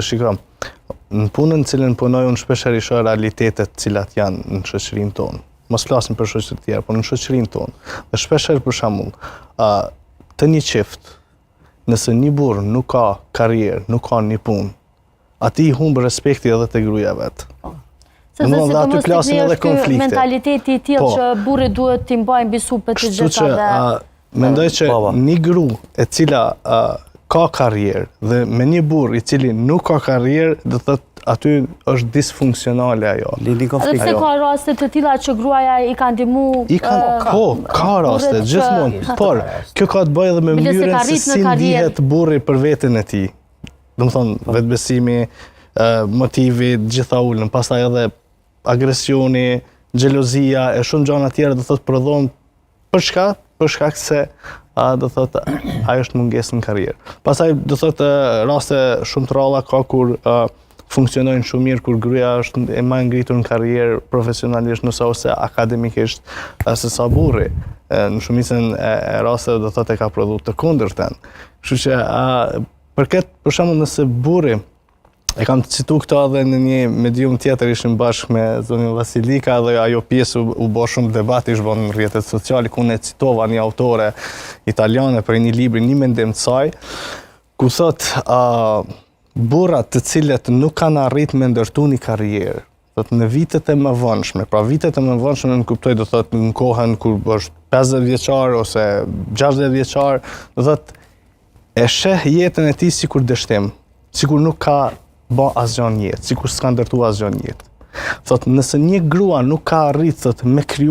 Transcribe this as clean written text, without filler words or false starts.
Shikoj, në punën cilën punoj unë shpeshher i shoh realitetet cilat janë në shoqërinë tonë. Mos flasim për shoqëritë tjera, por në shoqërinë tonë. Dhe shpeshher për shembull, të një çift, nëse një burr nuk ka karrierë, nuk ka një punë, ati i humb respekti edhe te gruaja vet. Se aty plasin edhe konflikte. Mentaliteti i tillë që burri duhet t'i mbajë mbi supet e gjitha dhe mendoj që një gruë e cila ka karrierë dhe me një burr i cili nuk ka karrierë, do thotë aty është disfunksionale ajo. Edhe pse ka raste të tilla që gruaja i ka ndihmu. Ka raste gjithmonë, por kjo ka të bëjë edhe me mënyrën se si ndihet burri për veten e tij. Domethënë vetbesimi, motivi, gjitha ulën, pastaj edhe agresioni, xhelozia e shumë gjëra tjera do thotë prodhon për shkak? Për shkak se do thotë ajo është mungesë në karrierë. Pastaj do thotë raste shumë të rralla ka kur funksionojnë shumë mirë kur gruaja është e më ngritur në karrierë profesionalisht ose akademikisht se sa burri. Në shumicën e rasteve do thotë e ka prodhuar të kundërtën. Kështu që për shembull nëse burri e kam të citu këto edhe në një medium tjetër, ishim bashkë me zonin Vasilika dhe ajo pjesë u bë shumë debati, ishte në rrjetet sociale, ku ne citova një autore italiane për një libër, një mendim të saj, ku thot burrat të cilët nuk kanë arrit me ndërtu një karrierë, thot në vitet e mëvonshme, pra vitet e mëvonshme në kuptoj do thot në kohën kur është 50 vjeçar ose 60 vjeçar, do thot e sheh jetën e tij sikur dështim, sikur nuk ka bë asgjë në jetë, sikur s'ka ndërtu asgjë në jetë. Thot, nëse një grua nuk ka arrit me kriju